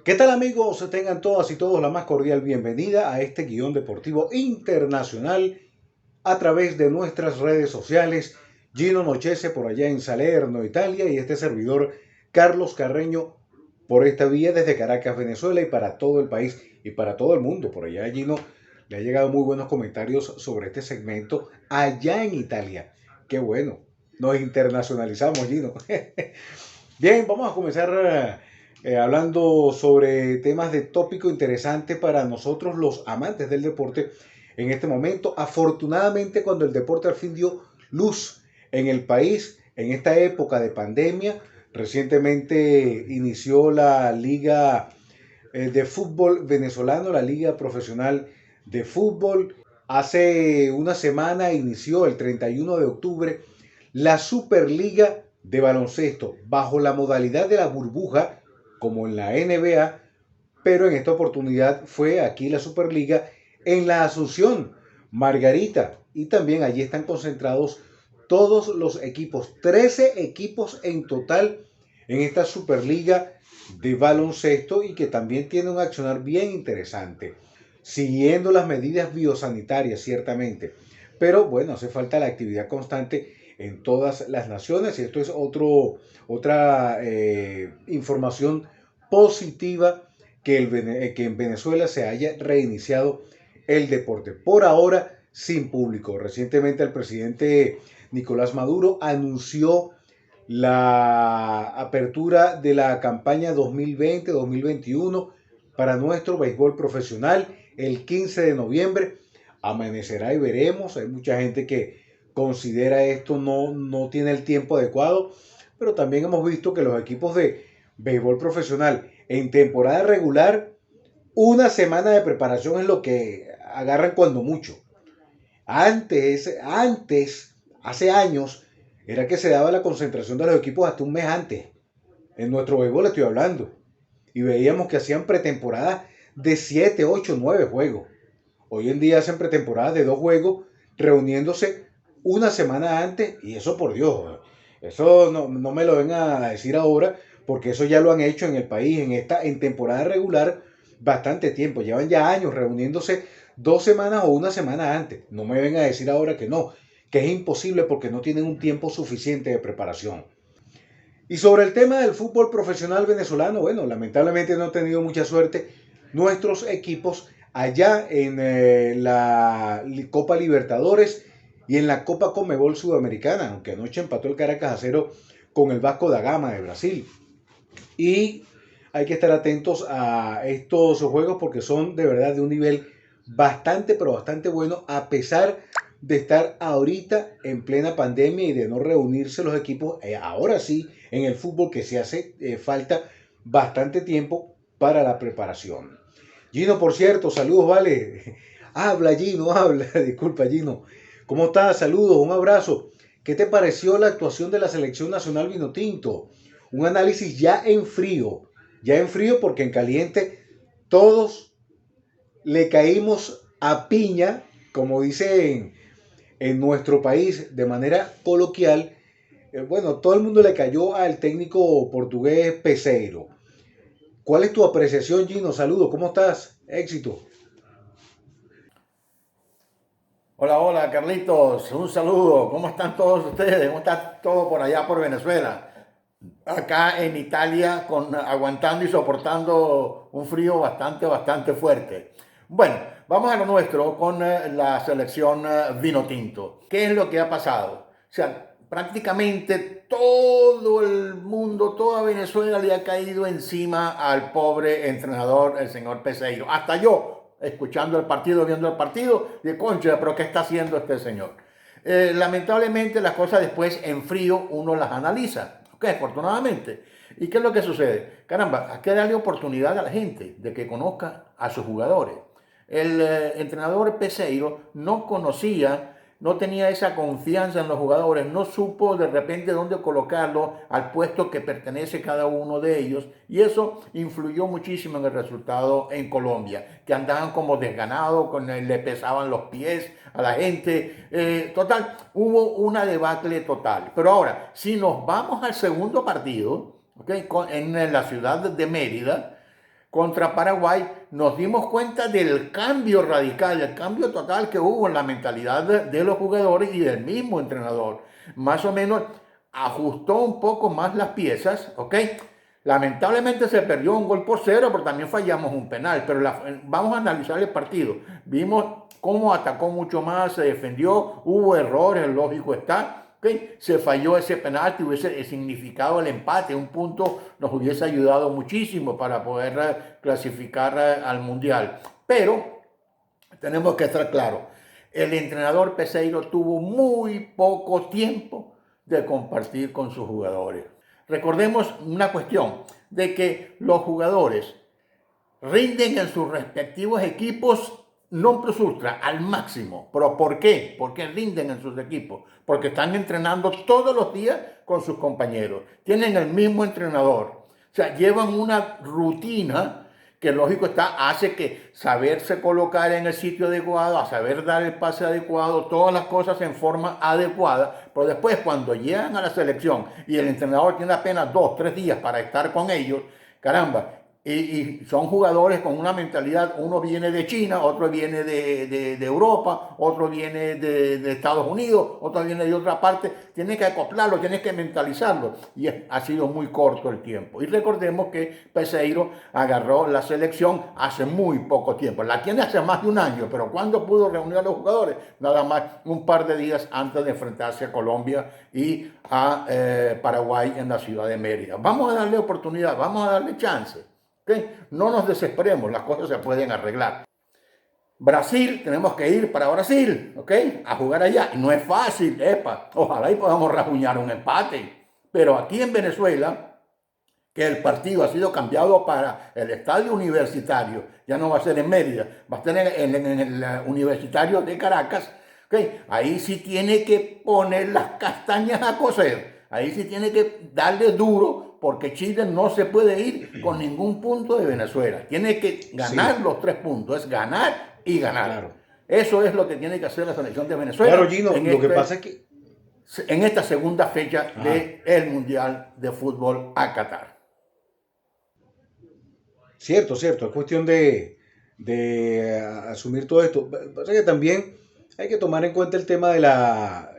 ¿Qué tal amigos? Tengan todas y todos la más cordial bienvenida a este guión deportivo internacional a través de nuestras redes sociales. Gino Nochese por allá en Salerno, Italia, y este servidor Carlos Carreño por esta vía desde Caracas, Venezuela, y para todo el país y para todo el mundo. Por allá Gino le ha llegado muy buenos comentarios sobre este segmento allá en Italia. Qué bueno, nos internacionalizamos, Gino. Bien, vamos a comenzar hablando sobre temas de tópico interesante para nosotros los amantes del deporte en este momento. Afortunadamente, cuando el deporte al fin dio luz en el país, en esta época de pandemia, recientemente inició la Liga de Fútbol Venezolano, la Liga Profesional de Fútbol. Hace una semana inició el 31 de octubre la Superliga de Baloncesto bajo la modalidad de la burbuja, como en la NBA, pero en esta oportunidad fue aquí la Superliga en la Asunción Margarita, y también allí están concentrados todos los equipos, 13 equipos en total en esta Superliga de baloncesto, y que también tiene un accionar bien interesante, siguiendo las medidas biosanitarias ciertamente, pero bueno, hace falta la actividad constante en todas las naciones, y esto es otra información positiva que en Venezuela se haya reiniciado el deporte. Por ahora, sin público. Recientemente el presidente Nicolás Maduro anunció la apertura de la campaña 2020-2021 para nuestro béisbol profesional el 15 de noviembre. Amanecerá y veremos. Hay mucha gente que considera esto no tiene el tiempo adecuado, pero también hemos visto que los equipos de béisbol profesional en temporada regular, una semana de preparación es lo que agarran cuando mucho. Hace años, era que se daba la concentración de los equipos hasta un mes antes. En nuestro béisbol estoy hablando. Y veíamos que hacían pretemporadas de 7, 8, 9 juegos. Hoy en día hacen pretemporadas de 2 juegos, reuniéndose una semana antes, y eso por Dios, eso no me lo vengan a decir ahora, porque eso ya lo han hecho en el país, en temporada regular, bastante tiempo. Llevan ya años reuniéndose 2 semanas o una semana antes. No me vengan a decir ahora que es imposible porque no tienen un tiempo suficiente de preparación. Y sobre el tema del fútbol profesional venezolano, bueno, lamentablemente no han tenido mucha suerte nuestros equipos allá en la Copa Libertadores y en la Copa Conmebol Sudamericana, aunque anoche empató el Caracas a 0 con el Vasco da Gama de Brasil. Y hay que estar atentos a estos juegos porque son de verdad de un nivel bastante, pero bastante bueno, a pesar de estar ahorita en plena pandemia y de no reunirse los equipos, ahora sí, en el fútbol, que se hace falta bastante tiempo para la preparación. Gino, por cierto, saludos, vale. Habla, Gino, habla. Disculpa, Gino. ¿Cómo estás? Saludos, un abrazo. ¿Qué te pareció la actuación de la selección nacional Vinotinto? Un análisis ya en frío porque en caliente todos le caímos a piña, como dicen en nuestro país de manera coloquial. Bueno, todo el mundo le cayó al técnico portugués Peseiro. ¿Cuál es tu apreciación, Gino? Saludos, ¿cómo estás? Éxito. Hola, hola, Carlitos, un saludo. ¿Cómo están todos ustedes? ¿Cómo está todo por allá por Venezuela? Acá en Italia, aguantando y soportando un frío bastante fuerte. Bueno, vamos a lo nuestro con la selección vino tinto. ¿Qué es lo que ha pasado? O sea, prácticamente todo el mundo, toda Venezuela le ha caído encima al pobre entrenador, el señor Peseiro. Hasta yo, escuchando el partido, viendo el partido, de concha, pero ¿qué está haciendo este señor? Lamentablemente las cosas después en frío uno las analiza, ¿ok? Afortunadamente. ¿Y qué es lo que sucede? Caramba, hay que darle oportunidad a la gente de que conozca a sus jugadores. El entrenador Peseiro no conocía, no tenía esa confianza en los jugadores, no supo de repente dónde colocarlo al puesto que pertenece cada uno de ellos, y eso influyó muchísimo en el resultado en Colombia, que andaban como desganados, le pesaban los pies a la gente, total, hubo una debacle total. Pero ahora, si nos vamos al segundo partido, ¿okay? En la ciudad de Mérida, contra Paraguay, nos dimos cuenta del cambio radical, el cambio total que hubo en la mentalidad de los jugadores y del mismo entrenador. Más o menos ajustó un poco más las piezas, ¿ok? Lamentablemente se perdió 1-0, pero también fallamos un penal. Pero vamos a analizar el partido. Vimos cómo atacó mucho más, se defendió, hubo errores, lógico está. ¿Okay? Se falló ese penalti, hubiese significado el empate, un punto nos hubiese ayudado muchísimo para poder clasificar al Mundial. Pero tenemos que estar claros, el entrenador Peseiro tuvo muy poco tiempo de compartir con sus jugadores. Recordemos una cuestión, de que los jugadores rinden en sus respectivos equipos non plus ultra, al máximo. ¿Pero por qué? Porque rinden en sus equipos. Porque están entrenando todos los días con sus compañeros. Tienen el mismo entrenador. O sea, llevan una rutina que lógico está, hace que saberse colocar en el sitio adecuado, a saber dar el pase adecuado, todas las cosas en forma adecuada, pero después cuando llegan a la selección y el entrenador tiene apenas 2, 3 días para estar con ellos, caramba, y son jugadores con una mentalidad, uno viene de China, otro viene de Europa, otro viene de Estados Unidos, otro viene de otra parte, tienes que acoplarlo, tienes que mentalizarlo, y ha sido muy corto el tiempo. Y recordemos que Peseiro agarró la selección hace muy poco tiempo, la tiene hace más de un año, pero ¿cuándo pudo reunir a los jugadores? Nada más un par de días antes de enfrentarse a Colombia y a Paraguay en la ciudad de Mérida. Vamos a darle oportunidad, vamos a darle chance. ¿Okay? No nos desesperemos, las cosas se pueden arreglar. Brasil, tenemos que ir para Brasil, ¿ok? A jugar allá. No es fácil, epa. Ojalá y podamos rajuñar un empate. Pero aquí en Venezuela, que el partido ha sido cambiado para el estadio universitario, ya no va a ser en Mérida, va a ser en el universitario de Caracas, ¿okay? Ahí sí tiene que poner las castañas a cocer. Ahí sí tiene que darle duro porque Chile no se puede ir con ningún punto de Venezuela. Tiene que ganar Sí, los 3 puntos, es ganar y ganar. claro. Eso es lo que tiene que hacer la selección de Claro, Venezuela Gino, lo que pasa es que, en esta segunda fecha ajá, del Mundial de Fútbol a Qatar. cierto, cierto, es cuestión de asumir todo esto. Pasa que también hay que tomar en cuenta el tema de la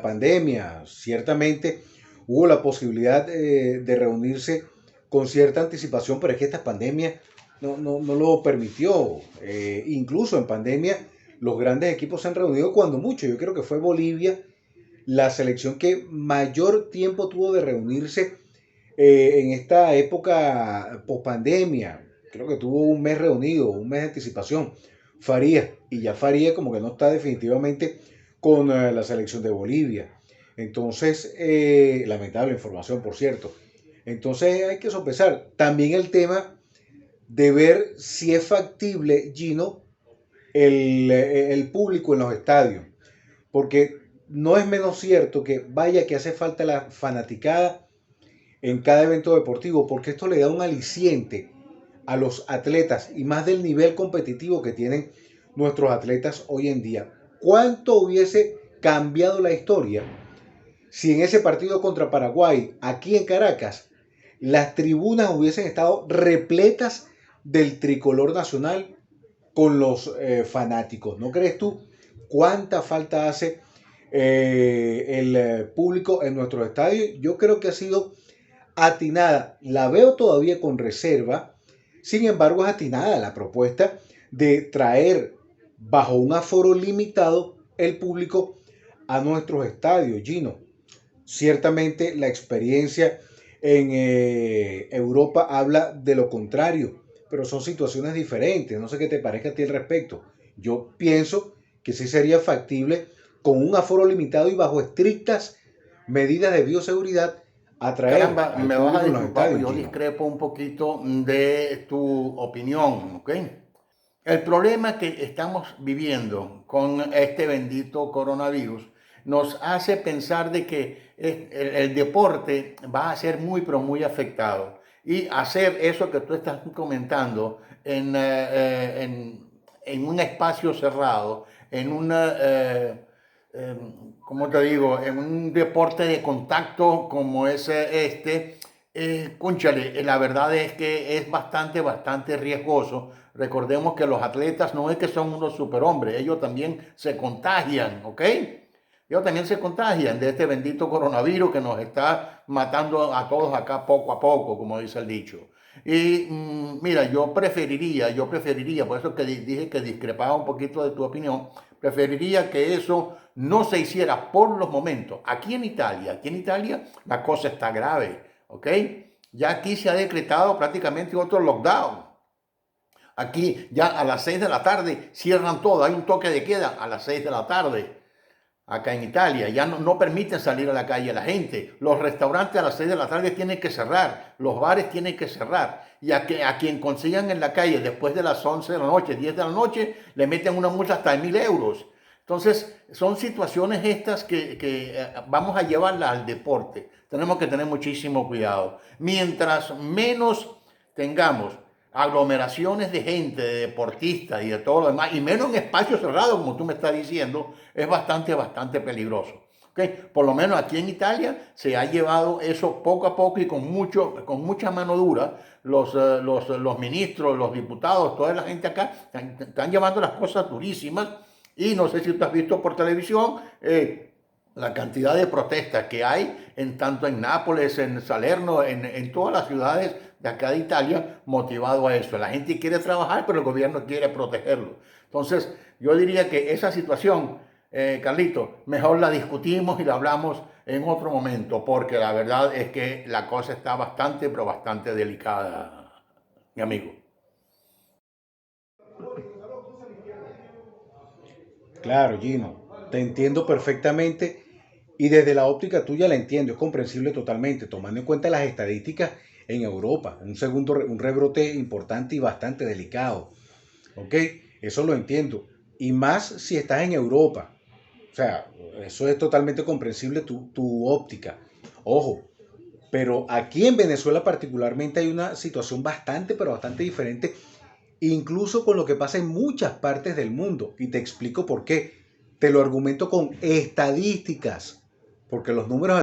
pandemia. Ciertamente hubo la posibilidad de reunirse con cierta anticipación, pero es que esta pandemia no lo permitió. Incluso en pandemia los grandes equipos se han reunido cuando mucho. Yo creo que fue Bolivia la selección que mayor tiempo tuvo de reunirse en esta época post-pandemia. Creo que tuvo un mes reunido, un mes de anticipación. Farías, y ya Farías como que no está definitivamente con la selección de Bolivia. Entonces, lamentable información, por cierto. Entonces hay que sopesar también el tema de ver si es factible, Gino, el público en los estadios. Porque no es menos cierto que vaya que hace falta la fanaticada en cada evento deportivo, porque esto le da un aliciente a los atletas y más del nivel competitivo que tienen nuestros atletas hoy en día. ¿Cuánto hubiese cambiado la historia si en ese partido contra Paraguay, aquí en Caracas, las tribunas hubiesen estado repletas del tricolor nacional con los fanáticos? ¿No crees tú cuánta falta hace el público en nuestros estadios? Yo creo que ha sido atinada. La veo todavía con reserva. Sin embargo, es atinada la propuesta de traer bajo un aforo limitado el público a nuestros estadios, Gino. Ciertamente la experiencia en Europa habla de lo contrario, pero son situaciones diferentes. No sé qué te parezca a ti al respecto. Yo pienso que sí sería factible con un aforo limitado y bajo estrictas medidas de bioseguridad atraer Caramba, al me vas a público en los disculpar, estadios, yo Gino. discrepo un poquito de tu opinión, ¿ok? El problema que estamos viviendo con este bendito coronavirus nos hace pensar de que el deporte va a ser muy, pero muy afectado. Y hacer eso que tú estás comentando en un espacio cerrado, en una, ¿cómo te digo? En un deporte de contacto como es este, Cónchale, la verdad es que es bastante riesgoso. Recordemos que los atletas no es que son unos superhombres, ellos también se contagian, ¿ok? Ellos también se contagian de este bendito coronavirus que nos está matando a todos acá poco a poco, como dice el dicho. Y mira, yo preferiría, por eso que dije que discrepaba un poquito de tu opinión, preferiría que eso no se hiciera por los momentos. Aquí en Italia la cosa está grave, ¿ok? Ya aquí se ha decretado prácticamente otro lockdown. Aquí ya a las 6 de la tarde cierran todo, hay un toque de queda a las 6 de la tarde. Acá en Italia ya no permiten salir a la calle a la gente. Los restaurantes a las 6 de la tarde tienen que cerrar, los bares tienen que cerrar. Y a quien consigan en la calle después de las 11 de la noche, 10 de la noche, le meten una multa hasta de 1.000 euros. Entonces, son situaciones estas que vamos a llevarlas al deporte. Tenemos que tener muchísimo cuidado. Mientras menos tengamos aglomeraciones de gente, de deportistas y de todo lo demás, y menos en espacios cerrados, como tú me estás diciendo, es bastante peligroso. ¿Okay? Por lo menos aquí en Italia se ha llevado eso poco a poco y con mucha mano dura. Los ministros, los diputados, toda la gente acá están llevando las cosas durísimas. Y no sé si tú has visto por televisión la cantidad de protestas que hay tanto en Nápoles, en Salerno, en todas las ciudades de acá de Italia, motivado a eso. La gente quiere trabajar, pero el gobierno quiere protegerlo. Entonces, yo diría que esa situación, Carlito, mejor la discutimos y la hablamos en otro momento, porque la verdad es que la cosa está pero bastante delicada, mi amigo. Claro, Gino, te entiendo perfectamente y desde la óptica tuya la entiendo, es comprensible totalmente, tomando en cuenta las estadísticas en Europa, un rebrote importante y bastante delicado, ¿ok? Eso lo entiendo. Y más si estás en Europa, o sea, eso es totalmente comprensible tu óptica. Ojo, pero aquí en Venezuela particularmente hay una situación bastante, pero bastante diferente, incluso con lo que pasa en muchas partes del mundo. Y te explico por qué. Te lo argumento con estadísticas, porque los números